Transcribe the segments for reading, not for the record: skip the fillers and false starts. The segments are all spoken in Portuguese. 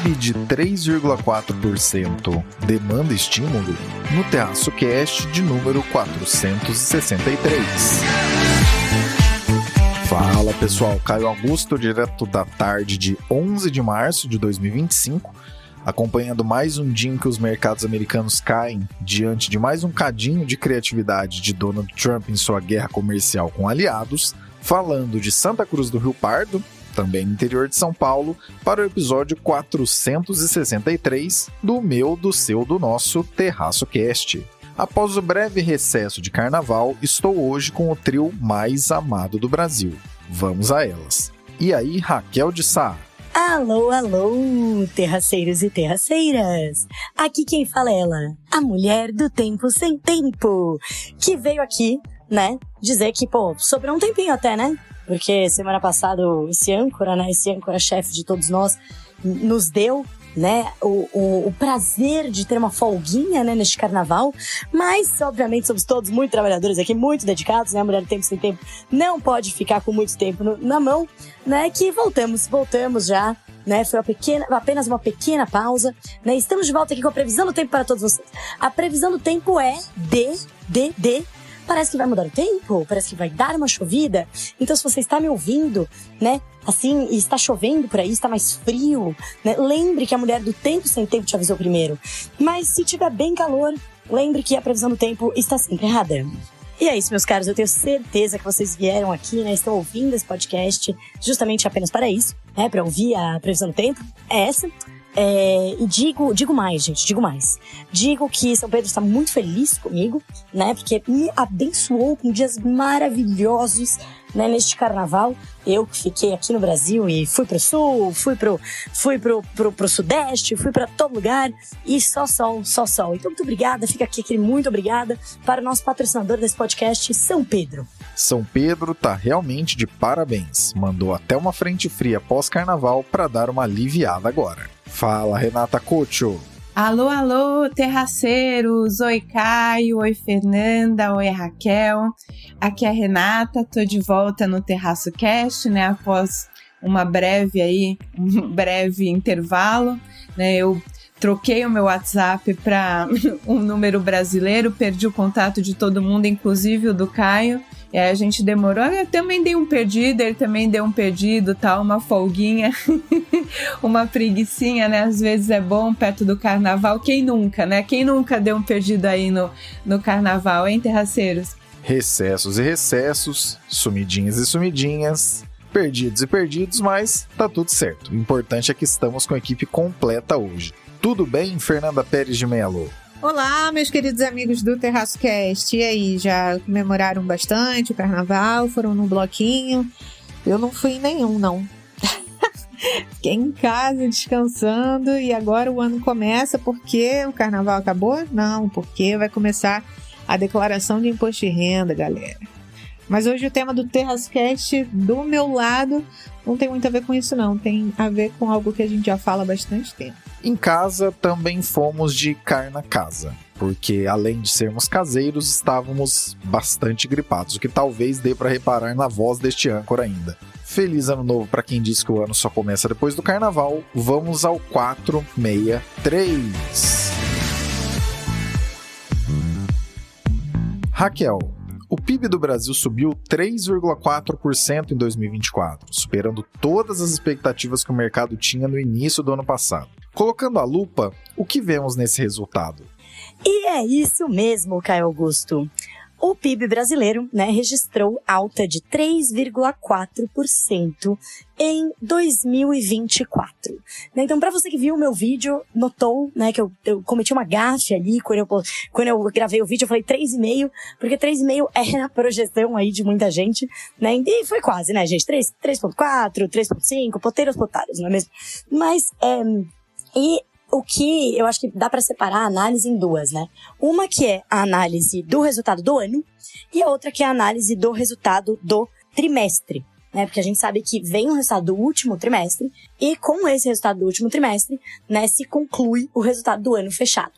PIB de 3,4% demanda estímulo? No Terraço Cast de número 463. Fala pessoal, Caio Augusto, direto da tarde de 11 de março de 2025, acompanhando mais um dia em que os mercados americanos caem diante de mais um cadinho de criatividade de Donald Trump em sua guerra comercial com aliados, falando de Santa Cruz do Rio Pardo, também no interior de São Paulo, para o episódio 463 do meu, do seu, do nosso Terraço Cast. Após o breve recesso de carnaval, estou hoje com o trio mais amado do Brasil. Vamos a elas. E aí, Raquel de Sá? Alô, alô, terraceiros e terraceiras! Aqui quem fala é ela, a mulher do tempo sem tempo, que veio aqui, né, dizer que, sobrou um tempinho até, né? Porque semana passada esse âncora-chefe de todos nós, nos deu, né, o prazer de ter uma folguinha, né, neste carnaval, mas, obviamente, somos todos muito trabalhadores aqui, muito dedicados, né, a mulher do tempo sem tempo não pode ficar com muito tempo na mão, né, que voltamos já, né, foi apenas uma pequena pausa, né, estamos de volta aqui com a previsão do tempo para todos vocês. A previsão do tempo é parece que vai mudar o tempo, parece que vai dar uma chovida. Então, se você está me ouvindo, né, assim, e está chovendo por aí, está mais frio, né, lembre que a mulher do tempo sem tempo te avisou primeiro. Mas se tiver bem calor, lembre que a previsão do tempo está sempre errada. E é isso, meus caros, eu tenho certeza que vocês vieram aqui, né, estão ouvindo esse podcast justamente apenas para isso, né, para ouvir a previsão do tempo, é essa. E digo mais, gente, digo mais. Digo que São Pedro está muito feliz comigo, né? Porque me abençoou com dias maravilhosos, né? Neste carnaval. Eu que fiquei aqui no Brasil e fui pro sul, fui pro sudeste, fui pra todo lugar e só sol. Então, muito obrigada, fica aqui aquele muito obrigada para o nosso patrocinador desse podcast, São Pedro. São Pedro tá realmente de parabéns. Mandou até uma frente fria pós-carnaval para dar uma aliviada agora. Fala, Renata Couto. Alô, alô, terraceiros. Oi, Caio. Oi, Fernanda. Oi, Raquel. Aqui é a Renata. Tô de volta no Terraço Cast, né? Após um breve intervalo, né? Eu troquei o meu WhatsApp para um número brasileiro, perdi o contato de todo mundo, inclusive o do Caio. E aí a gente demorou, eu também dei um perdido, ele também deu um perdido, tal, uma folguinha, uma preguicinha, né? Às vezes é bom perto do carnaval. Quem nunca, né? Quem nunca deu um perdido aí no carnaval, hein, terraceiros? Recessos e recessos, sumidinhas e sumidinhas, perdidos e perdidos, mas tá tudo certo. O importante é que estamos com a equipe completa hoje. Tudo bem, Fernanda Pérez de Mello? Olá, meus queridos amigos do Terraço Cast. E aí, já comemoraram bastante o carnaval? Foram num bloquinho? Eu não fui em nenhum, não. Fiquei em casa descansando e agora o ano começa porque o carnaval acabou? Não, porque vai começar a declaração de imposto de renda, galera. Mas hoje o tema do Terraço Cast, do meu lado, não tem muito a ver com isso, não. Tem a ver com algo que a gente já fala há bastante tempo. Em casa também fomos de carna casa, porque além de sermos caseiros, estávamos bastante gripados, o que talvez dê para reparar na voz deste âncora ainda. Feliz ano novo para quem diz que o ano só começa depois do carnaval. Vamos ao 463. Raquel, o PIB do Brasil subiu 3,4% em 2024, superando todas as expectativas que o mercado tinha no início do ano passado. Colocando a lupa, o que vemos nesse resultado? E é isso mesmo, Caio Augusto. O PIB brasileiro, né, registrou alta de 3,4% em 2024. Então, para você que viu o meu vídeo, notou, né, que eu cometi uma gafe ali quando eu gravei o vídeo. Eu falei 3,5%, porque 3,5% era a projeção aí de muita gente, né? E foi quase, né, gente? 3,4%, 3,5%, poteiros, não é mesmo? Mas, o que eu acho que dá para separar a análise em duas, né? Uma que é a análise do resultado do ano e a outra que é a análise do resultado do trimestre, né? Porque a gente sabe que vem o resultado do último trimestre e com esse resultado do último trimestre, né, se conclui o resultado do ano fechado.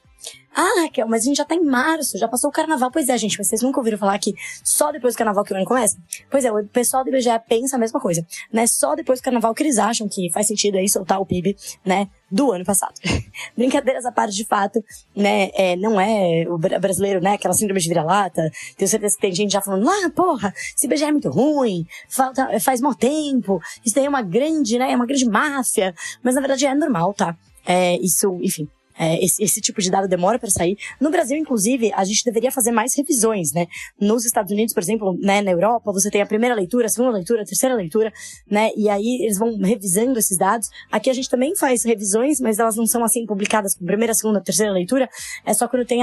Ah, Raquel, mas a gente já tá em março, já passou o carnaval. Pois é, gente, mas vocês nunca ouviram falar que só depois do carnaval que o ano começa? Pois é, o pessoal do IBGE pensa a mesma coisa, né? Só depois do carnaval que eles acham que faz sentido aí soltar o PIB, né, do ano passado. Brincadeiras à parte, de fato, né, não é o brasileiro, né, aquela síndrome de vira-lata. Tenho certeza que tem gente já falando, porra, esse IBGE é muito ruim, faz mau tempo, isso daí é uma grande, né, é uma grande máfia. Mas na verdade é normal, tá? Isso, enfim. Esse tipo de dado demora para sair. No Brasil, inclusive, a gente deveria fazer mais revisões, né? Nos Estados Unidos, por exemplo, né, na Europa, você tem a primeira leitura, a segunda leitura, a terceira leitura, né? E aí eles vão revisando esses dados. Aqui a gente também faz revisões, mas elas não são assim publicadas com primeira, segunda, terceira leitura. É só quando tem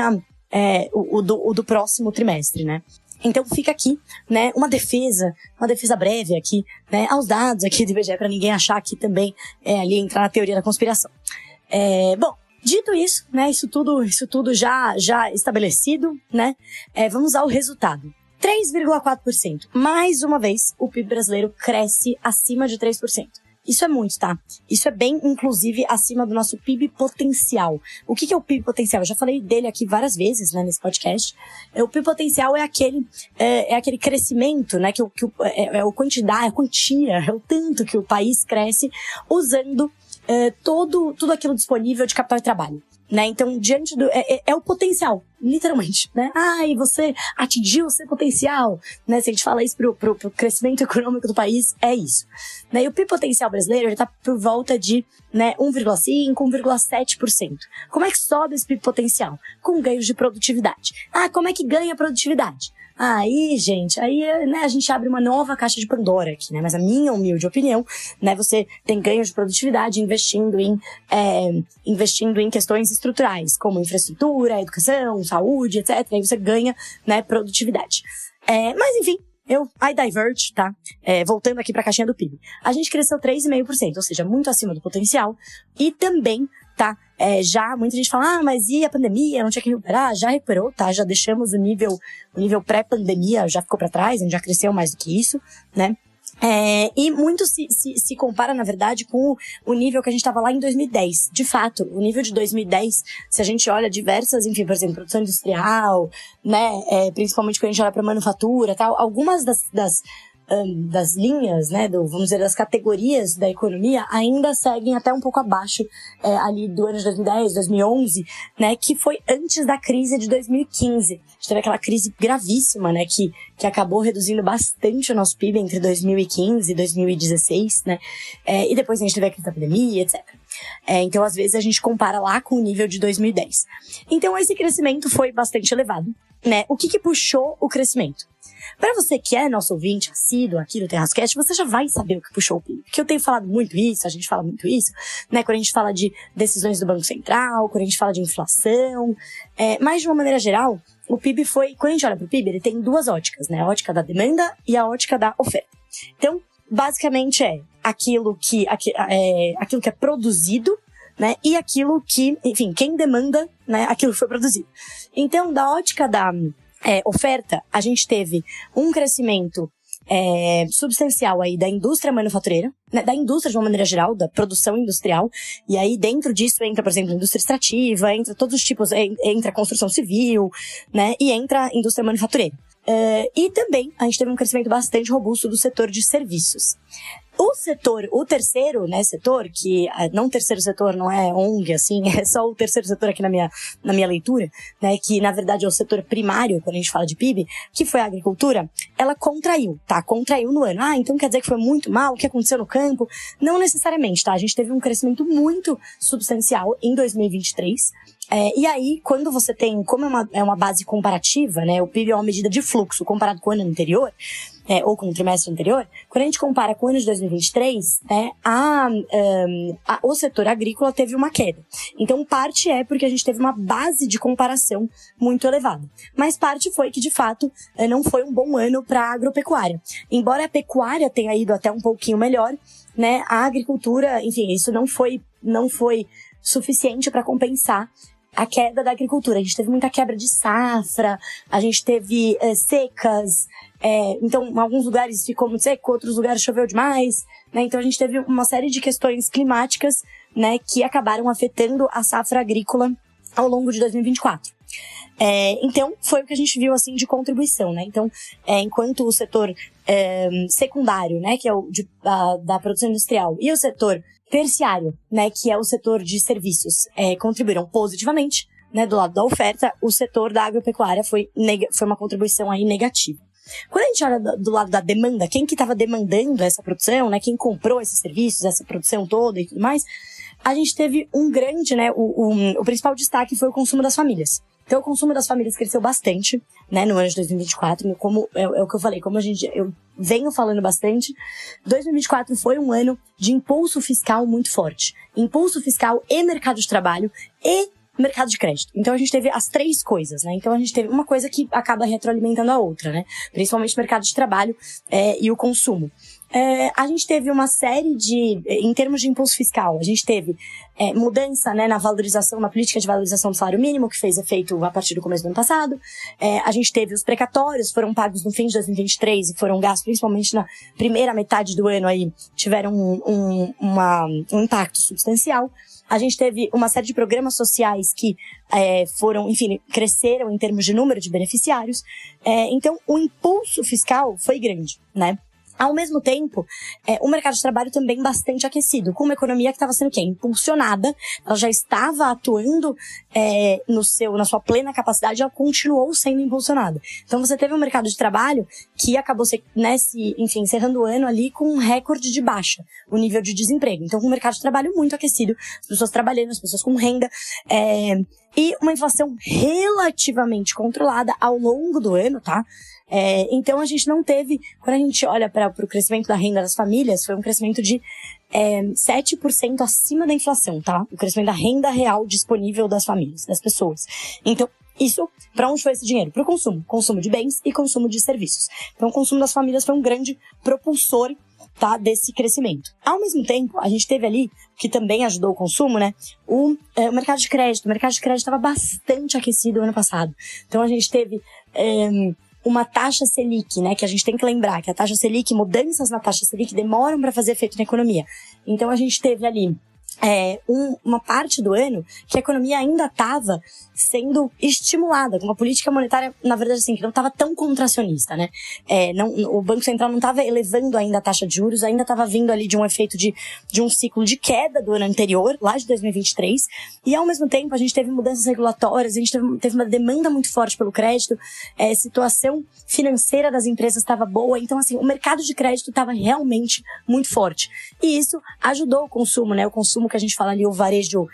o do próximo trimestre, né? Então fica aqui, né, uma defesa breve aqui, né, aos dados aqui do IBGE, para ninguém achar que também ali entrar na teoria da conspiração. Bom, dito isso, né, isso tudo já estabelecido, né, vamos ao resultado. 3,4%. Mais uma vez, o PIB brasileiro cresce acima de 3%. Isso é muito, tá? Isso é bem, inclusive, acima do nosso PIB potencial. O que é o PIB potencial? Eu já falei dele aqui várias vezes, né, nesse podcast. O PIB potencial é aquele crescimento, né, a quantia, é o tanto que o país cresce usando tudo aquilo disponível de capital e trabalho. Né? Então, diante do... É o potencial, literalmente, né? E você atingiu o seu potencial, né? Se a gente fala isso pro crescimento econômico do país, é isso. Né? E o PIB potencial brasileiro, ele tá por volta de, né, 1,5%, 1,7%. Como é que sobe esse PIB potencial? Com ganhos de produtividade. Como é que ganha a produtividade? Aí, gente, né, a gente abre uma nova caixa de Pandora aqui, né? Mas a minha humilde opinião, né, você tem ganhos de produtividade investindo em questões estruturais, como infraestrutura, educação, saúde, etc. Aí você ganha, né, produtividade. Mas enfim, I diverge, tá? Voltando aqui pra caixinha do PIB. A gente cresceu 3,5%, ou seja, muito acima do potencial. E também, tá? Já muita gente fala, mas e a pandemia? Não tinha que recuperar? Já recuperou, tá? Já deixamos o nível pré-pandemia, já ficou pra trás, a gente já cresceu mais do que isso, né? E muito se compara, na verdade, com o nível que a gente estava lá em 2010. De fato, o nível de 2010, se a gente olha diversas, enfim, por exemplo, produção industrial, né, principalmente quando a gente olha para manufatura, tal, algumas das linhas, né, vamos dizer, das categorias da economia ainda seguem até um pouco abaixo ali do ano de 2010, 2011, né, que foi antes da crise de 2015. A gente teve aquela crise gravíssima, né, que acabou reduzindo bastante o nosso PIB entre 2015 e 2016, né, e depois a gente teve a crise da pandemia, etc. Então, às vezes, a gente compara lá com o nível de 2010. Então, esse crescimento foi bastante elevado, né. O que puxou o crescimento? Para você que é nosso ouvinte assíduo aqui do Terrascast, você já vai saber o que puxou o PIB. Porque eu tenho falado muito isso, a gente fala muito isso, né? Quando a gente fala de decisões do Banco Central, quando a gente fala de inflação. Mas, de uma maneira geral, o PIB foi... Quando a gente olha para o PIB, ele tem duas óticas, né? A ótica da demanda e a ótica da oferta. Então, basicamente aquilo que é produzido, né? E aquilo que, enfim, quem demanda, né? Aquilo que foi produzido. Então, da ótica da... oferta, a gente teve um crescimento substancial aí da indústria manufatureira, né, da indústria de uma maneira geral, da produção industrial, e aí dentro disso entra, por exemplo, a indústria extrativa, entra todos os tipos, entra a construção civil, né, e entra a indústria manufatureira. E também a gente teve um crescimento bastante robusto do setor de serviços. O terceiro, né, setor, que não terceiro setor, não é ONG, assim, é só o terceiro setor aqui na minha leitura, né, que na verdade é o setor primário, quando a gente fala de PIB, que foi a agricultura, ela contraiu, tá? Contraiu no ano. Então quer dizer que foi muito mal, o que aconteceu no campo? Não necessariamente, tá? A gente teve um crescimento muito substancial em 2023, e aí, quando você tem, como é uma base comparativa, né, o PIB é uma medida de fluxo comparado com o ano anterior, ou com o trimestre anterior, quando a gente compara com o ano de 2023, o setor agrícola teve uma queda. Então, parte porque a gente teve uma base de comparação muito elevada. Mas parte foi que, de fato, não foi um bom ano para a agropecuária. Embora a pecuária tenha ido até um pouquinho melhor, né, a agricultura, enfim, isso não foi suficiente para compensar a queda da agricultura. A gente teve muita quebra de safra, a gente teve secas, então em alguns lugares ficou muito seco, outros lugares choveu demais, né? Então a gente teve uma série de questões climáticas, né, que acabaram afetando a safra agrícola ao longo de 2024. Então, foi o que a gente viu, assim, de contribuição, né? Então, enquanto o setor secundário, né, que é o da produção industrial, e o setor terciário, né, que é o setor de serviços, contribuíram positivamente, né, do lado da oferta, o setor da agropecuária foi uma contribuição aí negativa. Quando a gente olha do lado da demanda, quem que estava demandando essa produção, né, quem comprou esses serviços, essa produção toda e tudo mais, a gente teve um grande, né, o principal destaque foi o consumo das famílias. Então, o consumo das famílias cresceu bastante, né, no ano de 2024, como é o que eu falei, como eu venho falando bastante, 2024 foi um ano de impulso fiscal muito forte. Impulso fiscal e mercado de trabalho e mercado de crédito. Então, a gente teve as três coisas, né? Então, a gente teve uma coisa que acaba retroalimentando a outra, né? Principalmente o mercado de trabalho e o consumo. A gente teve uma série em termos de impulso fiscal, a gente teve mudança, né, na política de valorização do salário mínimo, que fez efeito a partir do começo do ano passado. A gente teve os precatórios, foram pagos no fim de 2023 e foram gastos principalmente na primeira metade do ano aí, tiveram um impacto substancial. A gente teve uma série de programas sociais que cresceram em termos de número de beneficiários. Então, o impulso fiscal foi grande, né? Ao mesmo tempo, o mercado de trabalho também bastante aquecido, com uma economia que estava sendo impulsionada, ela já estava atuando na sua plena capacidade, ela continuou sendo impulsionada. Então você teve um mercado de trabalho que acabou encerrando o ano ali com um recorde de baixa, o nível de desemprego. Então um mercado de trabalho muito aquecido, as pessoas trabalhando, as pessoas com renda, e uma inflação relativamente controlada ao longo do ano, tá? Então a gente não teve, quando a gente olha para o crescimento da renda das famílias, foi um crescimento de 7% acima da inflação, tá? O crescimento da renda real disponível das famílias, das pessoas. Então, isso, para onde foi esse dinheiro? Para o consumo de bens e consumo de serviços. Então, o consumo das famílias foi um grande propulsor, tá, desse crescimento. Ao mesmo tempo, a gente teve ali, que também ajudou o consumo, né, o mercado de crédito. O mercado de crédito estava bastante aquecido no ano passado. Então, a gente teve uma taxa Selic, né, que a gente tem que lembrar que a taxa Selic, mudanças na taxa Selic demoram para fazer efeito na economia. Então, a gente teve ali uma parte do ano que a economia ainda estava sendo estimulada, com uma política monetária, na verdade, assim, que não estava tão contracionista, né? O Banco Central não estava elevando ainda a taxa de juros, ainda estava vindo ali de um efeito de um ciclo de queda do ano anterior, lá de 2023, e ao mesmo tempo a gente teve mudanças regulatórias, a gente teve uma demanda muito forte pelo crédito, situação financeira das empresas estava boa, então assim, o mercado de crédito estava realmente muito forte. E isso ajudou o consumo, né? O consumo que a gente fala ali, o varejo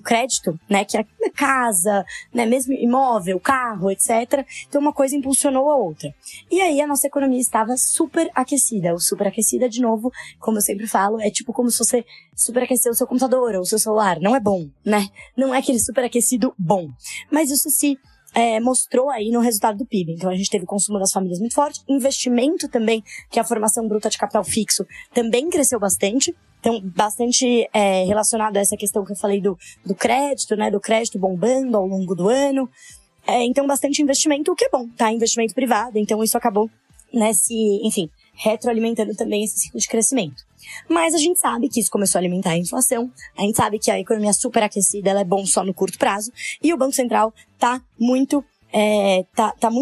crédito, né, que é casa, né, mesmo imóvel, carro, etc. Então uma coisa impulsionou a outra. E aí a nossa economia estava super aquecida. O super aquecida, de novo, como eu sempre falo, é tipo como se você superaquecer o seu computador ou o seu celular. Não é bom, né? Não é aquele superaquecido bom. Mas isso mostrou aí no resultado do PIB. Então a gente teve o consumo das famílias muito forte, investimento também, que é a formação bruta de capital fixo, também cresceu bastante. Então, bastante relacionado a essa questão que eu falei do crédito, né? Do crédito bombando ao longo do ano. Então, bastante investimento, o que é bom, tá? Investimento privado. Então, isso acabou, né, retroalimentando também esse ciclo de crescimento. Mas a gente sabe que isso começou a alimentar a inflação. A gente sabe que a economia superaquecida, ela é bom só no curto prazo. E o Banco Central tá muito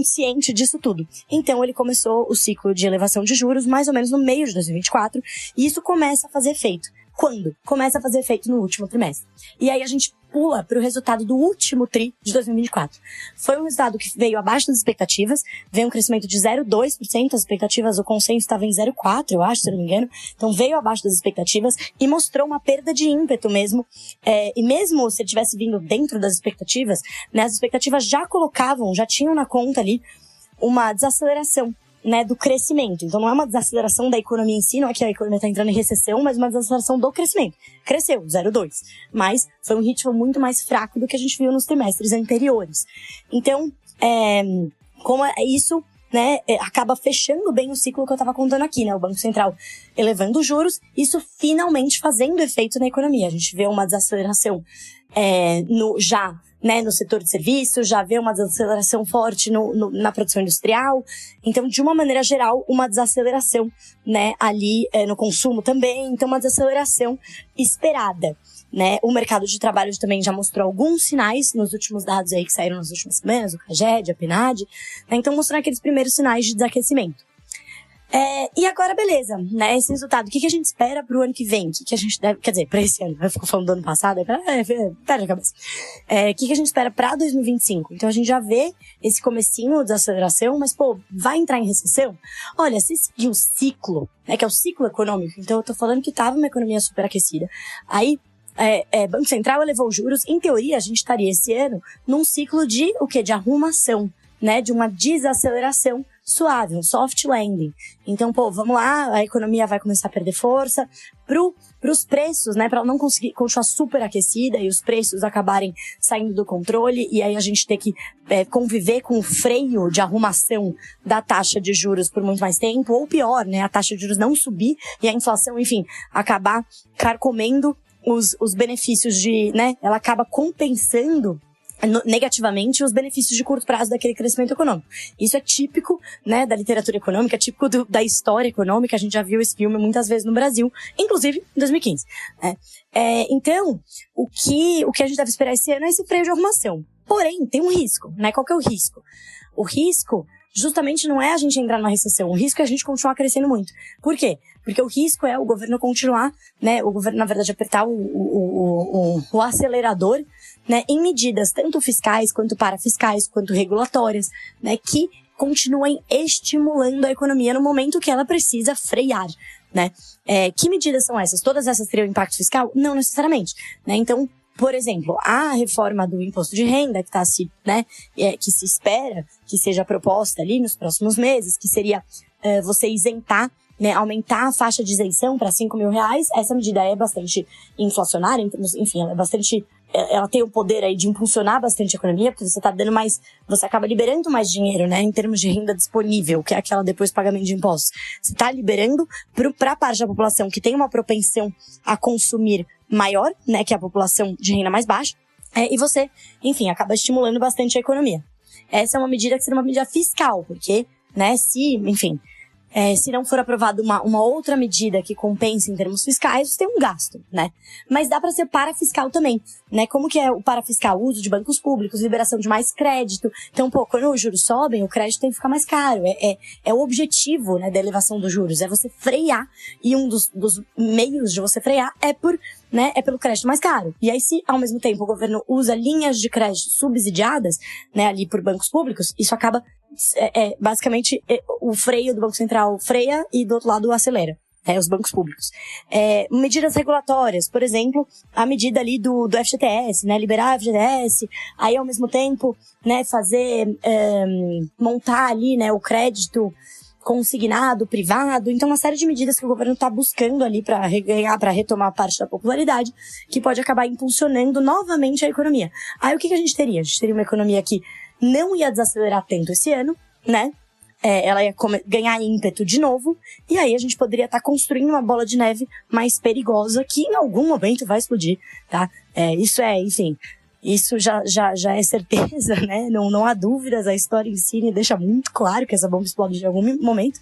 ciente disso tudo. Então, ele começou o ciclo de elevação de juros mais ou menos no meio de 2024, e isso começa a fazer efeito. Quando? Começa a fazer efeito no último trimestre. E aí a gente pula para o resultado do último TRI de 2024. Foi um resultado que veio abaixo das expectativas, veio um crescimento de 0,2%, as expectativas, o consenso estava em 0,4%, eu acho, se não me engano. Então veio abaixo das expectativas e mostrou uma perda de ímpeto mesmo. E mesmo se ele tivesse vindo dentro das expectativas, né, as expectativas já tinham na conta ali uma desaceleração, né, do crescimento. Então não é uma desaceleração da economia em si, não é que a economia está entrando em recessão, mas uma desaceleração do crescimento. Cresceu, 0,2%. Mas foi um ritmo muito mais fraco do que a gente viu nos trimestres anteriores. Então, como isso, né, acaba fechando bem o ciclo que eu estava contando aqui, né? O Banco Central elevando os juros, isso finalmente fazendo efeito na economia. A gente vê uma desaceleração já né, no setor de serviços, já vê uma desaceleração forte na produção industrial. Então, de uma maneira geral, uma desaceleração, né, ali no consumo também. Então, uma desaceleração esperada, né? O mercado de trabalho também já mostrou alguns sinais nos últimos dados aí que saíram nas últimas semanas, o CAGED, a PNAD, né? Então, mostrando aqueles primeiros sinais de desaquecimento. E agora, beleza, né? Esse resultado, o que a gente espera pro ano que vem? O que a gente deve, quer dizer, pra esse ano, eu fico falando do ano passado, perde a cabeça. O que a gente espera pra 2025? Então a gente já vê esse comecinho de aceleração, mas, pô, vai entrar em recessão? Olha, se seguir o ciclo, né, que é o ciclo econômico, então eu tô falando que tava uma economia superaquecida, aí Banco Central elevou os juros, em teoria a gente estaria esse ano num ciclo de, o quê? De arrumação, né? De uma desaceleração suave, um soft landing. Então, pô, vamos lá, a economia vai começar a perder força pros preços, né, para ela não conseguir continuar super aquecida e os preços acabarem saindo do controle e aí a gente ter que conviver com o freio de arrumação da taxa de juros por muito mais tempo, ou pior, né, a taxa de juros não subir e a inflação, enfim, acabar carcomendo os benefícios de, né, ela acaba compensando negativamente os benefícios de curto prazo daquele crescimento econômico. Isso é típico, né, da literatura econômica, típico da história econômica. A gente já viu esse filme muitas vezes no Brasil, inclusive em 2015. Né? Então, o que a gente deve esperar esse ano é esse freio de arrumação. Porém, tem um risco, né? Qual que é o risco? O risco justamente não é a gente entrar numa recessão, o risco é a gente continuar crescendo muito. Por quê? Porque o risco é o governo continuar, né, o governo, na verdade, apertar o acelerador, né, em medidas tanto fiscais, quanto parafiscais, quanto regulatórias, né, que continuem estimulando a economia no momento que ela precisa frear, né. Que medidas são essas? Todas essas teriam impacto fiscal? Não necessariamente, né. Então, por exemplo, a reforma do imposto de renda que que se espera que seja proposta ali nos próximos meses, que seria você isentar, né, aumentar a faixa de isenção para R$5 mil. Essa medida é bastante inflacionária, enfim, ela tem o poder aí de impulsionar bastante a economia, porque você tá dando mais, você acaba liberando mais dinheiro, né, em termos de renda disponível, que é aquela depois do pagamento de impostos. Você tá liberando para a parte da população que tem uma propensão a consumir maior, né, que é a população de renda mais baixa, e você, enfim, acaba estimulando bastante a economia. Essa é uma medida que seria uma medida fiscal, porque, né, se não for aprovada uma outra medida que compense em termos fiscais, você tem um gasto, né? Mas dá para ser parafiscal também, né? Como que é o parafiscal? O uso de bancos públicos, liberação de mais crédito. Então, pô, quando os juros sobem, o crédito tem que ficar mais caro. É o objetivo, né, da elevação dos juros, é você frear. E um dos meios de você frear é pelo crédito mais caro. E aí, se ao mesmo tempo o governo usa linhas de crédito subsidiadas, né, ali por bancos públicos, isso acaba basicamente o freio do Banco Central freia e do outro lado acelera, os bancos públicos. Medidas regulatórias, por exemplo, a medida ali do FGTS, né, liberar o FGTS, aí ao mesmo tempo, né, montar ali, né, o crédito consignado, privado. Então, uma série de medidas que o governo está buscando ali para retomar parte da popularidade, que pode acabar impulsionando novamente a economia. Aí o que a gente teria? A gente teria uma economia que não ia desacelerar tanto esse ano, né? Ela ia ganhar ímpeto de novo, e aí a gente poderia estar construindo uma bola de neve mais perigosa que em algum momento vai explodir, tá? Enfim, isso já é certeza, né? Não há dúvidas, a história em si deixa muito claro que essa bomba explode em algum momento.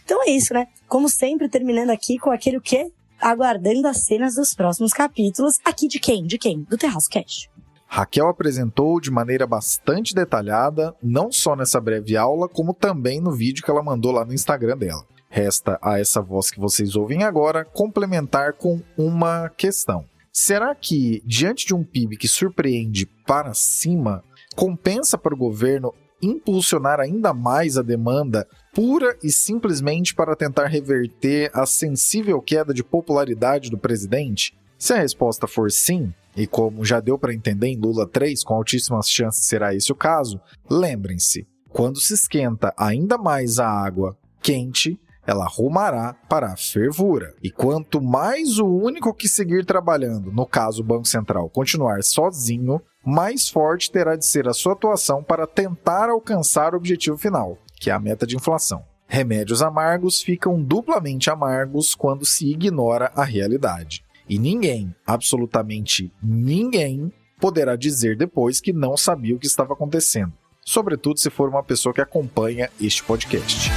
Então é isso, né? Como sempre, terminando aqui com aquele o quê? Aguardando as cenas dos próximos capítulos. Aqui de quem? Do Terraço Cash. Raquel apresentou de maneira bastante detalhada, não só nessa breve aula, como também no vídeo que ela mandou lá no Instagram dela. Resta a essa voz que vocês ouvem agora complementar com uma questão. Será que, diante de um PIB que surpreende para cima, compensa para o governo impulsionar ainda mais a demanda pura e simplesmente para tentar reverter a sensível queda de popularidade do presidente? Se a resposta for sim, e como já deu para entender em Lula 3, com altíssimas chances será esse o caso, lembrem-se, quando se esquenta ainda mais a água quente, ela rumará para a fervura. E quanto mais o único que seguir trabalhando, no caso o Banco Central, continuar sozinho, mais forte terá de ser a sua atuação para tentar alcançar o objetivo final, que é a meta de inflação. Remédios amargos ficam duplamente amargos quando se ignora a realidade. E ninguém, absolutamente ninguém, poderá dizer depois que não sabia o que estava acontecendo, sobretudo se for uma pessoa que acompanha este podcast.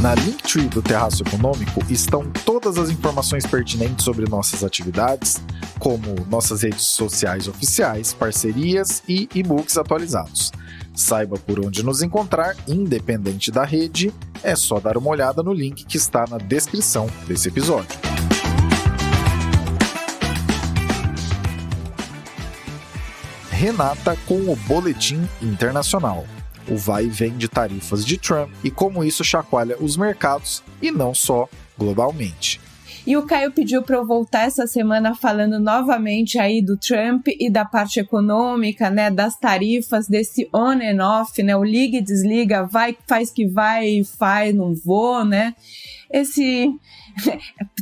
Na Linktree do Terraço Econômico estão todas as informações pertinentes sobre nossas atividades, como nossas redes sociais oficiais, parcerias e e-books atualizados. Saiba por onde nos encontrar, independente da rede, é só dar uma olhada no link que está na descrição desse episódio. Renata com o Boletim Internacional. O vai e vem de tarifas de Trump e como isso chacoalha os mercados e não só globalmente. E o Caio pediu para eu voltar essa semana falando novamente aí do Trump e da parte econômica, né, das tarifas, desse on and off, né, o liga e desliga, vai, faz que vai, faz, não vou, né,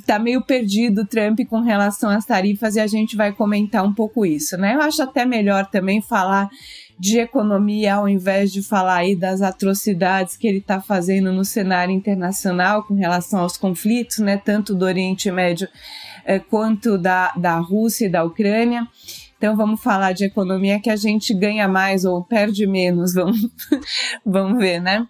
tá meio perdido o Trump com relação às tarifas e a gente vai comentar um pouco isso, né, eu acho até melhor também falar de economia ao invés de falar aí das atrocidades que ele está fazendo no cenário internacional com relação aos conflitos, né, tanto do Oriente Médio quanto da Rússia e da Ucrânia. Então vamos falar de economia que a gente ganha mais ou perde menos, vamos ver, né?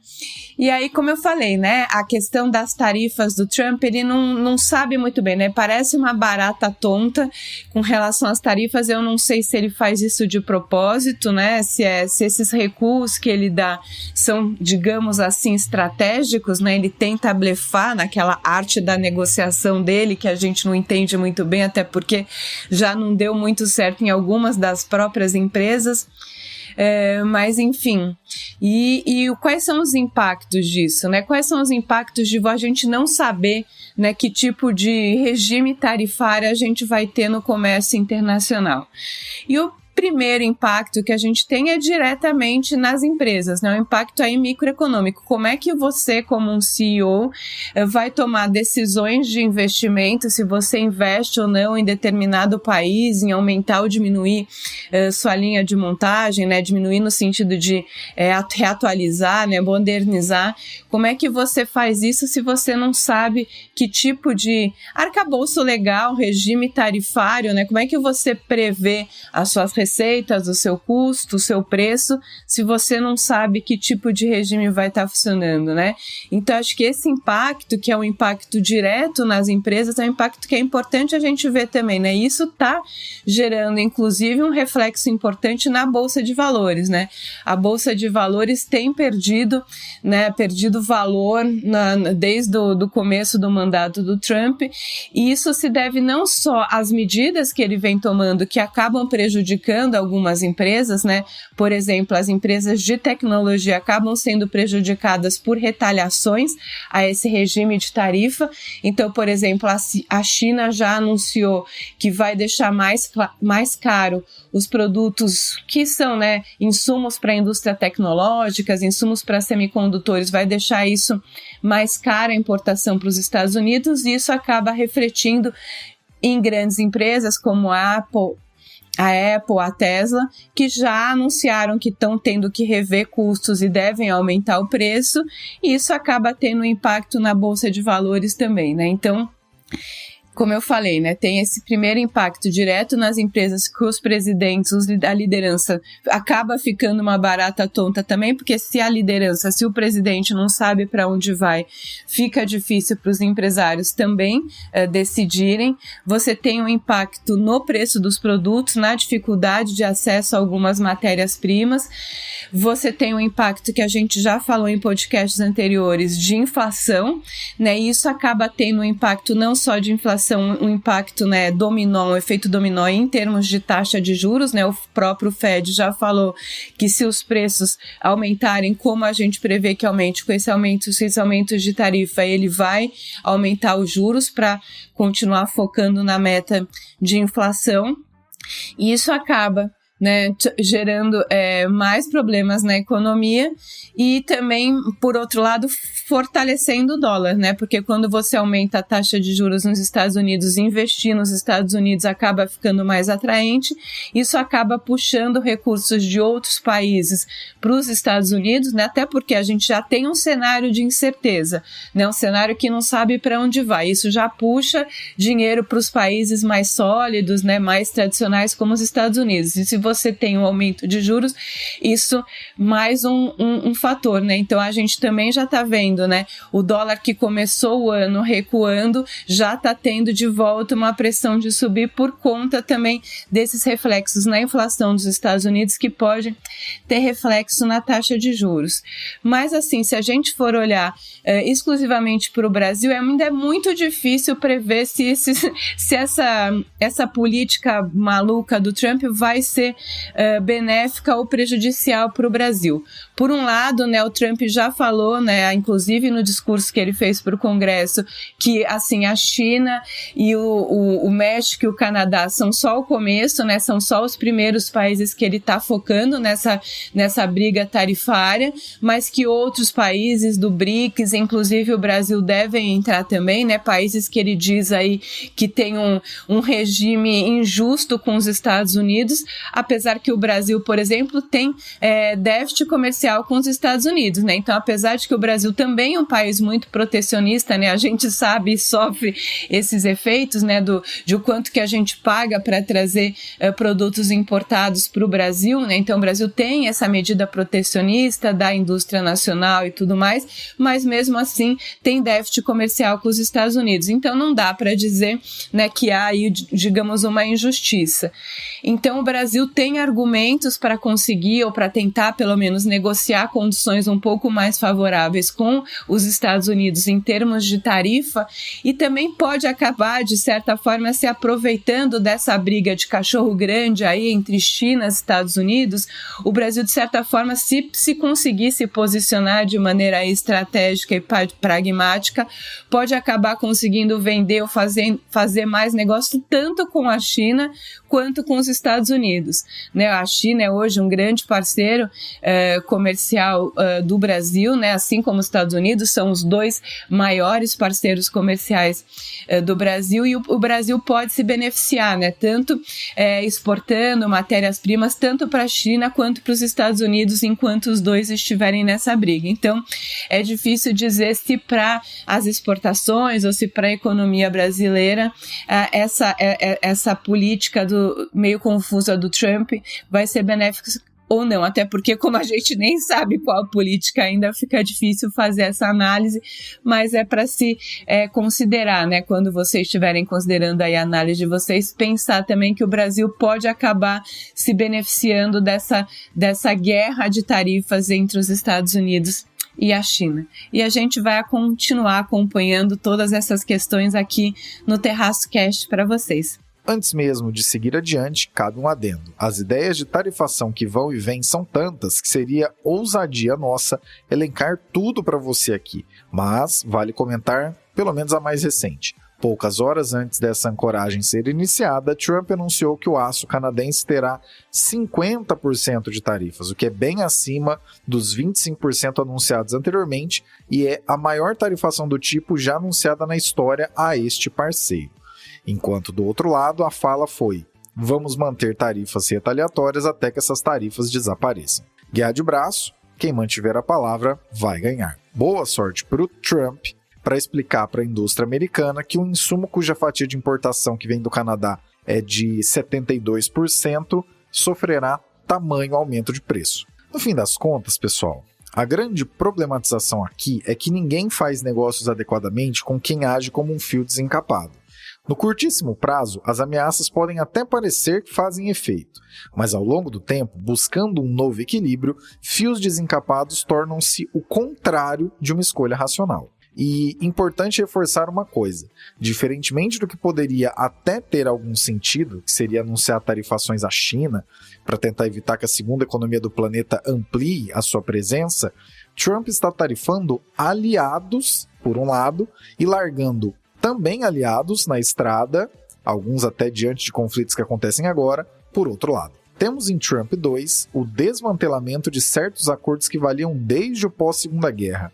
E aí, como eu falei, né, a questão das tarifas do Trump, ele não sabe muito bem, né? Parece uma barata tonta com relação às tarifas, eu não sei se ele faz isso de propósito, né? Se esses recuos que ele dá são, digamos assim, estratégicos, né? Ele tenta blefar naquela arte da negociação dele, que a gente não entende muito bem, até porque já não deu muito certo em algumas das próprias empresas. Mas enfim, e quais são os impactos disso, né? Quais são os impactos de a gente não saber, né, que tipo de regime tarifário a gente vai ter no comércio internacional? E o primeiro impacto que a gente tem é diretamente nas empresas, né? O impacto aí microeconômico. Como é que você, como um CEO, vai tomar decisões de investimento, se você investe ou não em determinado país, em aumentar ou diminuir sua linha de montagem, né? Diminuir no sentido de reatualizar, né? Modernizar. Como é que você faz isso se você não sabe que tipo de arcabouço legal, regime tarifário, né? Como é que você prevê as suas receitas, o seu custo, o seu preço, se você não sabe que tipo de regime vai estar funcionando, né? Então, acho que esse impacto, que é um impacto direto nas empresas, é um impacto que é importante a gente ver também, né? E isso está gerando, inclusive, um reflexo importante na Bolsa de Valores, né? A Bolsa de Valores tem perdido valor desde o começo do mandato do Trump, e isso se deve não só às medidas que ele vem tomando, que acabam prejudicando algumas empresas, né? Por exemplo, as empresas de tecnologia acabam sendo prejudicadas por retaliações a esse regime de tarifa. Então, por exemplo, a China já anunciou que vai deixar mais caro os produtos que são, né, insumos para a indústria tecnológica, insumos para semicondutores, vai deixar isso mais caro a importação para os Estados Unidos, e isso acaba refletindo em grandes empresas como a Apple, a Tesla, que já anunciaram que estão tendo que rever custos e devem aumentar o preço, e isso acaba tendo impacto na Bolsa de Valores também, né? Então, como eu falei, né, tem esse primeiro impacto direto nas empresas que os presidentes, a liderança acaba ficando uma barata tonta também, porque se o presidente não sabe para onde vai, fica difícil para os empresários também decidirem. Você tem um impacto no preço dos produtos, na dificuldade de acesso a algumas matérias-primas. Você tem um impacto que a gente já falou em podcasts anteriores de inflação, né, e isso acaba tendo um impacto não só de inflação, um impacto, né, dominó, um efeito dominó em termos de taxa de juros, né? O próprio Fed já falou que se os preços aumentarem como a gente prevê que aumente, com esses aumentos de tarifa, ele vai aumentar os juros para continuar focando na meta de inflação, e isso acaba, né, gerando mais problemas na economia e também, por outro lado, fortalecendo o dólar, né? Porque quando você aumenta a taxa de juros nos Estados Unidos, investir nos Estados Unidos acaba ficando mais atraente, isso acaba puxando recursos de outros países para os Estados Unidos, né? Até porque a gente já tem um cenário de incerteza, né? Um cenário que não sabe para onde vai. Isso já puxa dinheiro para os países mais sólidos, né? Mais tradicionais como os Estados Unidos. E se você tem um aumento de juros, isso mais um fator, né? Então a gente também já está vendo, né? O dólar que começou o ano recuando já está tendo de volta uma pressão de subir por conta também desses reflexos na inflação dos Estados Unidos que pode ter reflexo na taxa de juros. Mas assim, se a gente for olhar exclusivamente para o Brasil, ainda é muito difícil prever se essa política maluca do Trump vai ser benéfica ou prejudicial para o Brasil. Por um lado, né, o Trump já falou, né, inclusive no discurso que ele fez para o Congresso, que assim, a China e o México e o Canadá são só o começo, né, são só os primeiros países que ele está focando nessa briga tarifária, mas que outros países do BRICS, inclusive o Brasil, devem entrar também, né, países que ele diz aí que tem um regime injusto com os Estados Unidos, apesar que o Brasil, por exemplo, tem déficit comercial com os Estados Unidos, né? Então, apesar de que o Brasil também é um país muito protecionista, né? A gente sabe e sofre esses efeitos, né? De o quanto que a gente paga para trazer produtos importados para o Brasil, né? Então, o Brasil tem essa medida protecionista da indústria nacional e tudo mais, mas mesmo assim tem déficit comercial com os Estados Unidos. Então, não dá para dizer, né, que há aí, digamos, uma injustiça. Então, o Brasil tem argumentos para conseguir ou para tentar, pelo menos, negociar condições um pouco mais favoráveis com os Estados Unidos em termos de tarifa e também pode acabar, de certa forma, se aproveitando dessa briga de cachorro grande aí entre China e Estados Unidos. O Brasil, de certa forma, se conseguir se posicionar de maneira estratégica e pragmática, pode acabar conseguindo vender ou fazer mais negócio tanto com a China quanto com os Estados Unidos, né? A China é hoje um grande parceiro comercial do Brasil, né? Assim como os Estados Unidos, são os dois maiores parceiros comerciais do Brasil, e o Brasil pode se beneficiar, né? Tanto exportando matérias-primas, tanto para a China quanto para os Estados Unidos, enquanto os dois estiverem nessa briga. Então, é difícil dizer se para as exportações ou se para a economia brasileira essa política meio confusa do Trump vai ser benéfica ou não, até porque como a gente nem sabe qual política ainda, fica difícil fazer essa análise, mas é para se considerar, né, quando vocês estiverem considerando aí a análise de vocês, pensar também que o Brasil pode acabar se beneficiando dessa guerra de tarifas entre os Estados Unidos e a China. E a gente vai continuar acompanhando todas essas questões aqui no Terraço Cast para vocês. Antes mesmo de seguir adiante, cabe um adendo. As ideias de tarifação que vão e vêm são tantas que seria ousadia nossa elencar tudo para você aqui. Mas vale comentar pelo menos a mais recente. Poucas horas antes dessa ancoragem ser iniciada, Trump anunciou que o aço canadense terá 50% de tarifas, o que é bem acima dos 25% anunciados anteriormente e é a maior tarifação do tipo já anunciada na história a este parceiro. Enquanto do outro lado a fala foi: vamos manter tarifas retaliatórias até que essas tarifas desapareçam. Guiar de braço, quem mantiver a palavra vai ganhar. Boa sorte para o Trump para explicar para a indústria americana que um insumo cuja fatia de importação que vem do Canadá é de 72% sofrerá tamanho aumento de preço. No fim das contas, pessoal, a grande problematização aqui é que ninguém faz negócios adequadamente com quem age como um fio desencapado. No curtíssimo prazo, as ameaças podem até parecer que fazem efeito, mas ao longo do tempo, buscando um novo equilíbrio, fios desencapados tornam-se o contrário de uma escolha racional. E importante reforçar uma coisa: diferentemente do que poderia até ter algum sentido, que seria anunciar tarifações à China para tentar evitar que a segunda economia do planeta amplie a sua presença, Trump está tarifando aliados, por um lado, e largando também aliados na estrada, alguns até diante de conflitos que acontecem agora, por outro lado. Temos em Trump 2 o desmantelamento de certos acordos que valiam desde o pós-Segunda Guerra.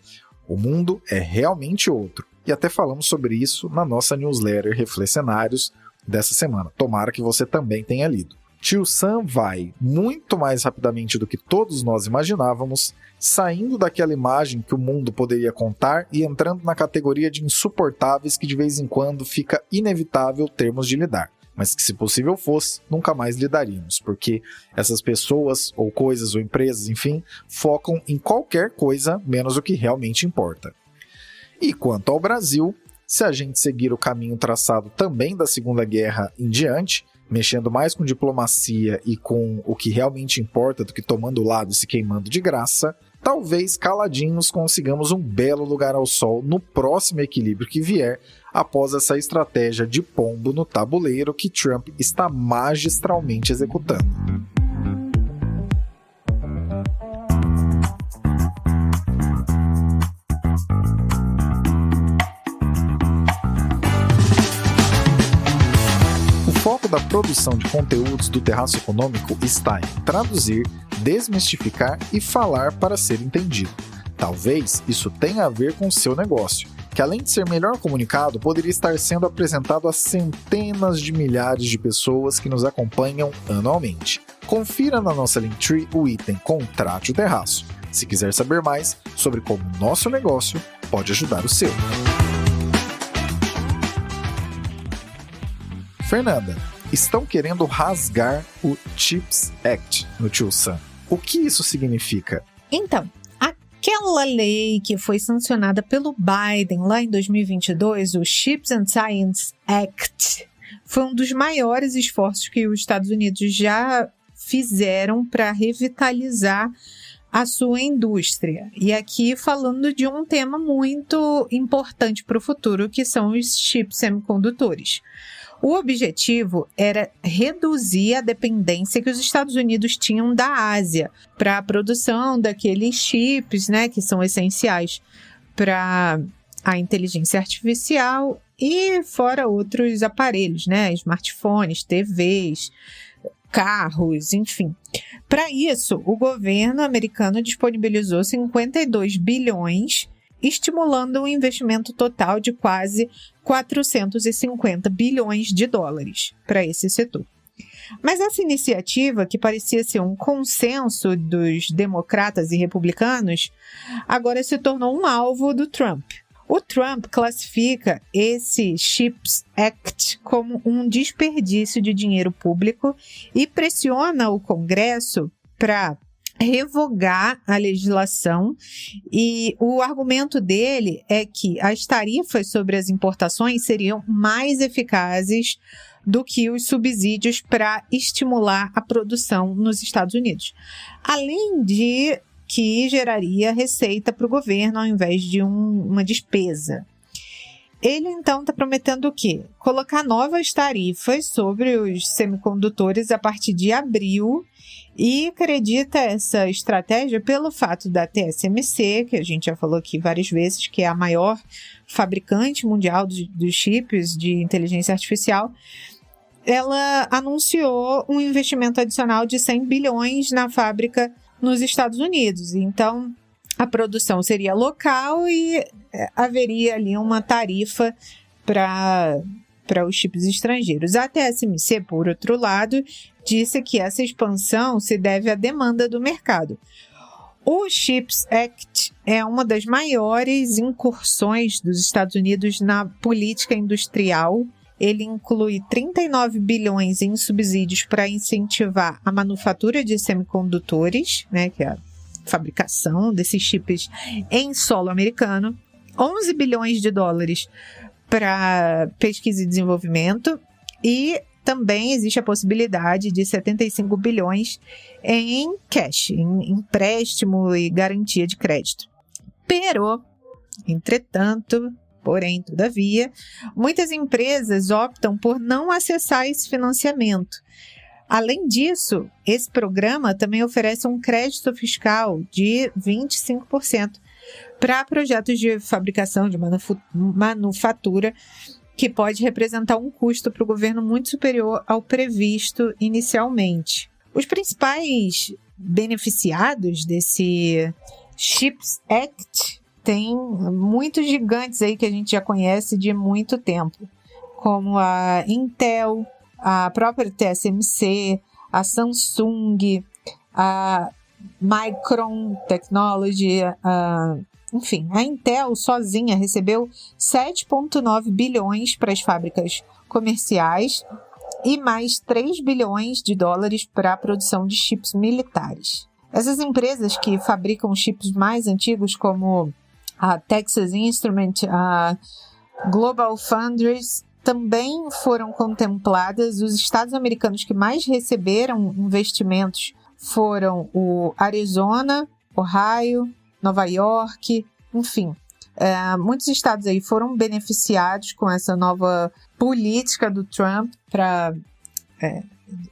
O mundo é realmente outro. E até falamos sobre isso na nossa newsletter Reflexionários dessa semana. Tomara que você também tenha lido. Tio Sam vai, muito mais rapidamente do que todos nós imaginávamos, saindo daquela imagem que o mundo poderia contar e entrando na categoria de insuportáveis que de vez em quando fica inevitável termos de lidar. Mas que, se possível fosse, nunca mais lidaríamos, porque essas pessoas, ou coisas, ou empresas, enfim, focam em qualquer coisa menos o que realmente importa. E quanto ao Brasil, se a gente seguir o caminho traçado também da Segunda Guerra em diante, mexendo mais com diplomacia e com o que realmente importa do que tomando o lado e se queimando de graça, talvez caladinhos consigamos um belo lugar ao sol no próximo equilíbrio que vier, após essa estratégia de pombo no tabuleiro que Trump está magistralmente executando. O foco da produção de conteúdos do Terraço Econômico está em traduzir, desmistificar e falar para ser entendido. Talvez isso tenha a ver com o seu negócio, que além de ser melhor comunicado, poderia estar sendo apresentado a centenas de milhares de pessoas que nos acompanham anualmente. Confira na nossa Linktree o item Contrate o Terraço, se quiser saber mais sobre como nosso negócio pode ajudar o seu. Fernanda, estão querendo rasgar o CHIPS Act no Tio Sam. O que isso significa? Então, aquela lei que foi sancionada pelo Biden lá em 2022, o CHIPS and Science Act, foi um dos maiores esforços que os Estados Unidos já fizeram para revitalizar a sua indústria. E aqui falando de um tema muito importante para o futuro, que são os chips semicondutores. O objetivo era reduzir a dependência que os Estados Unidos tinham da Ásia para a produção daqueles chips, né, que são essenciais para a inteligência artificial e fora outros aparelhos, né, smartphones, TVs, carros, enfim. Para isso, o governo americano disponibilizou 52 bilhões, estimulando um investimento total de quase 450 bilhões de dólares para esse setor. Mas essa iniciativa, que parecia ser um consenso dos democratas e republicanos, agora se tornou um alvo do Trump. O Trump classifica esse CHIPS Act como um desperdício de dinheiro público e pressiona o Congresso para revogar a legislação, e o argumento dele é que as tarifas sobre as importações seriam mais eficazes do que os subsídios para estimular a produção nos Estados Unidos. Além de que geraria receita para o governo ao invés de uma despesa. Ele, então, está prometendo o quê? Colocar novas tarifas sobre os semicondutores a partir de abril e acredita essa estratégia pelo fato da TSMC, que a gente já falou aqui várias vezes, que é a maior fabricante mundial dos chips de inteligência artificial. Ela anunciou um investimento adicional de 100 bilhões na fábrica nos Estados Unidos. Então, a produção seria local e haveria ali uma tarifa para os chips estrangeiros. A TSMC, por outro lado, disse que essa expansão se deve à demanda do mercado. O CHIPS Act é uma das maiores incursões dos Estados Unidos na política industrial. Ele inclui 39 bilhões em subsídios para incentivar a manufatura de semicondutores, né, que é a fabricação desses chips em solo americano, 11 bilhões de dólares para pesquisa e desenvolvimento, e também existe a possibilidade de 75 bilhões em cash, em empréstimo e garantia de crédito. Porém, todavia, muitas empresas optam por não acessar esse financiamento. Além disso, esse programa também oferece um crédito fiscal de 25% para projetos de fabricação, de manufatura, que pode representar um custo para o governo muito superior ao previsto inicialmente. Os principais beneficiados desse CHIPS Act tem muitos gigantes aí que a gente já conhece de muito tempo, como a Intel, a própria TSMC, a Samsung, a Micron Technology, enfim, a Intel sozinha recebeu 7,9 bilhões para as fábricas comerciais e mais 3 bilhões de dólares para a produção de chips militares. Essas empresas que fabricam chips mais antigos, como a Texas Instruments, a Global Foundries, também foram contempladas. Os estados americanos que mais receberam investimentos foram o Arizona, Ohio, Nova York, enfim. Muitos estados aí foram beneficiados com essa nova política do Trump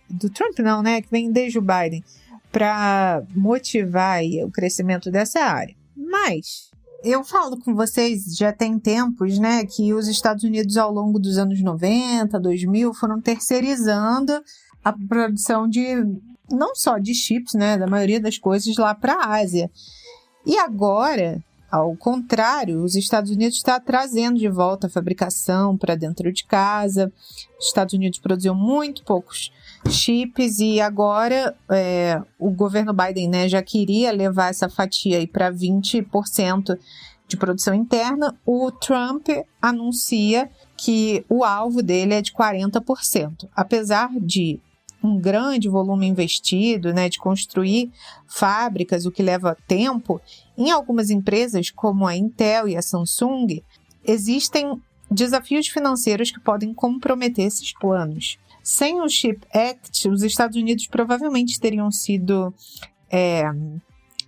do Trump não, né? Que vem desde o Biden, para motivar aí o crescimento dessa área. Mas eu falo com vocês já tem tempos, né, que os Estados Unidos ao longo dos anos 90, 2000 foram terceirizando a produção de, não só de chips, né, da maioria das coisas lá para a Ásia. E agora, ao contrário, os Estados Unidos estão trazendo de volta a fabricação para dentro de casa. Os Estados Unidos produziam muito poucos chips e agora o governo Biden, né, já queria levar essa fatia para 20% de produção interna. O Trump anuncia que o alvo dele é de 40%. Apesar de um grande volume investido, né, de construir fábricas, o que leva tempo, em algumas empresas, como a Intel e a Samsung, existem desafios financeiros que podem comprometer esses planos. Sem o CHIPS Act, os Estados Unidos provavelmente teriam sido...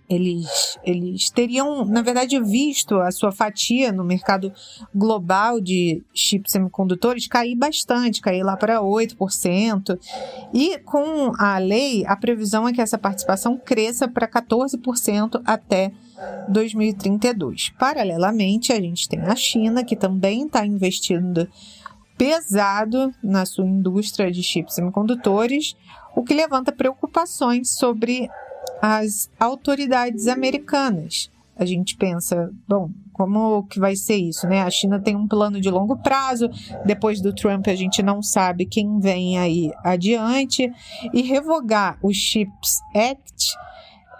Eles teriam, na verdade, visto a sua fatia no mercado global de chips semicondutores cair bastante, cair lá para 8%. E com a lei, a previsão é que essa participação cresça para 14% até 2032. Paralelamente, a gente tem a China, que também está investindo pesado na sua indústria de chips semicondutores, o que levanta preocupações sobre as autoridades americanas. A gente pensa, bom, como que vai ser isso, né? A China tem um plano de longo prazo, depois do Trump a gente não sabe quem vem aí adiante, e revogar o CHIPS Act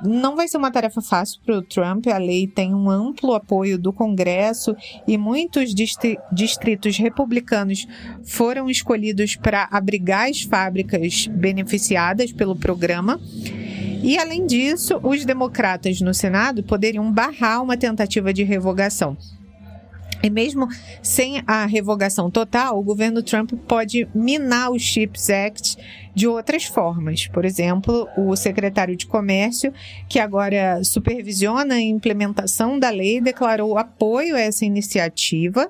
não vai ser uma tarefa fácil para o Trump. A lei tem um amplo apoio do Congresso e muitos distritos republicanos foram escolhidos para abrigar as fábricas beneficiadas pelo programa. E, além disso, os democratas no Senado poderiam barrar uma tentativa de revogação. E mesmo sem a revogação total, o governo Trump pode minar o CHIPS Act de outras formas. Por exemplo, o secretário de Comércio, que agora supervisiona a implementação da lei, declarou apoio a essa iniciativa,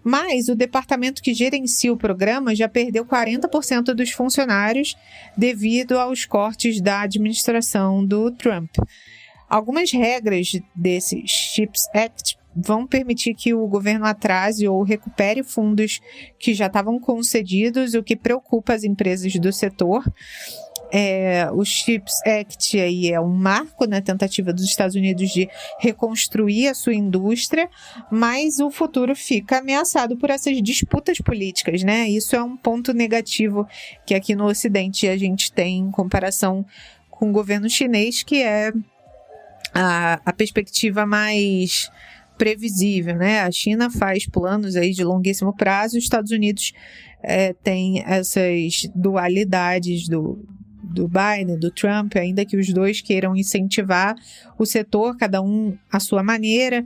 mas o departamento que gerencia o programa já perdeu 40% dos funcionários devido aos cortes da administração do Trump. Algumas regras desse CHIPS Act vão permitir que o governo atrase ou recupere fundos que já estavam concedidos, o que preocupa as empresas do setor. O CHIPS Act aí é um marco na tentativa dos Estados Unidos de reconstruir a sua indústria, mas o futuro fica ameaçado por essas disputas políticas, né? Isso é um ponto negativo que aqui no Ocidente a gente tem em comparação com o governo chinês, que é a perspectiva mais previsível, né? A China faz planos aí de longuíssimo prazo, os Estados Unidos tem essas dualidades do Biden, do Trump, ainda que os dois queiram incentivar o setor, cada um à sua maneira.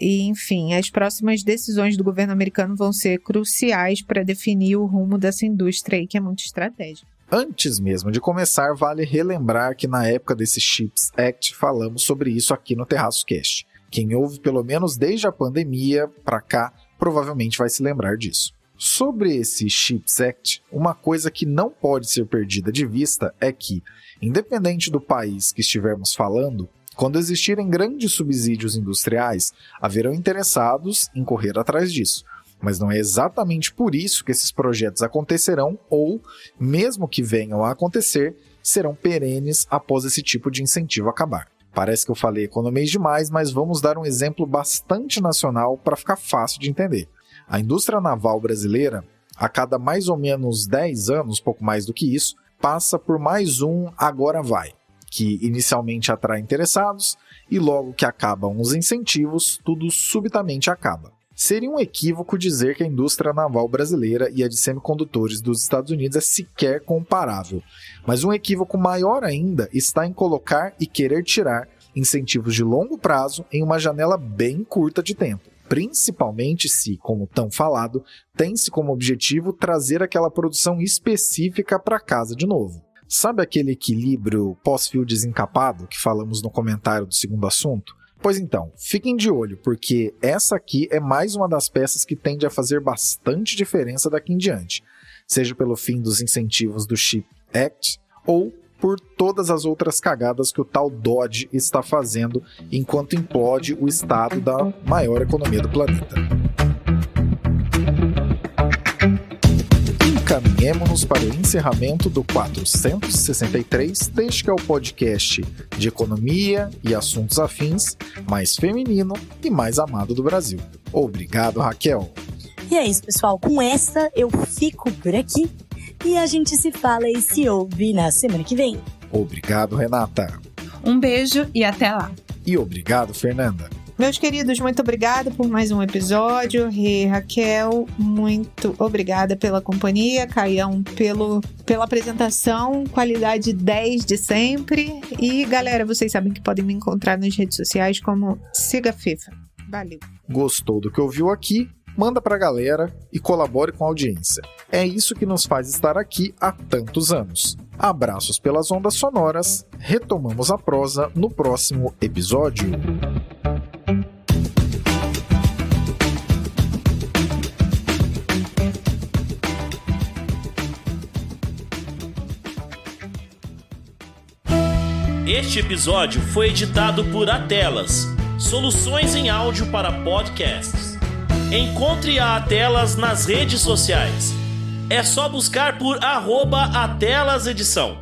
E, enfim, as próximas decisões do governo americano vão ser cruciais para definir o rumo dessa indústria aí, que é muito estratégica. Antes mesmo de começar, vale relembrar que na época desse CHIPS Act falamos sobre isso aqui no Terraço Cast. Quem ouve pelo menos desde a pandemia para cá provavelmente vai se lembrar disso. Sobre esse CHIPS Act, uma coisa que não pode ser perdida de vista é que, independente do país que estivermos falando, quando existirem grandes subsídios industriais, haverão interessados em correr atrás disso. Mas não é exatamente por isso que esses projetos acontecerão ou, mesmo que venham a acontecer, serão perenes após esse tipo de incentivo acabar. Parece que eu falei economês demais, mas vamos dar um exemplo bastante nacional para ficar fácil de entender. A indústria naval brasileira, a cada mais ou menos 10 anos, pouco mais do que isso, passa por mais um agora vai, que inicialmente atrai interessados e logo que acabam os incentivos, tudo subitamente acaba. Seria um equívoco dizer que a indústria naval brasileira e a de semicondutores dos Estados Unidos é sequer comparável, mas um equívoco maior ainda está em colocar e querer tirar incentivos de longo prazo em uma janela bem curta de tempo, principalmente se, como tão falado, tem-se como objetivo trazer aquela produção específica para casa de novo. Sabe aquele equilíbrio pós-fio desencapado que falamos no comentário do segundo assunto? Pois então, fiquem de olho, porque essa aqui é mais uma das peças que tende a fazer bastante diferença daqui em diante, seja pelo fim dos incentivos do CHIPS Act ou por todas as outras cagadas que o tal Dodge está fazendo enquanto implode o estado da maior economia do planeta. Encaminhemos-nos para o encerramento do 463, deste que é o podcast de economia e assuntos afins mais feminino e mais amado do Brasil. Obrigado, Raquel. E é isso, pessoal. Com essa, eu fico por aqui e a gente se fala e se ouve na semana que vem. Obrigado, Renata. Um beijo e até lá. E obrigado, Fernanda. Meus queridos, muito obrigada por mais um episódio. Raquel, muito obrigada pela companhia. Caião, pela apresentação. Qualidade 10 de sempre. E, galera, vocês sabem que podem me encontrar nas redes sociais como Siga FIFA. Valeu. Gostou do que ouviu aqui? Manda pra galera e colabore com a audiência. É isso que nos faz estar aqui há tantos anos. Abraços pelas ondas sonoras. Retomamos a prosa no próximo episódio. Este episódio foi editado por Atelas, soluções em áudio para podcasts. Encontre a Atelas nas redes sociais. É só buscar por @AtelasEdição.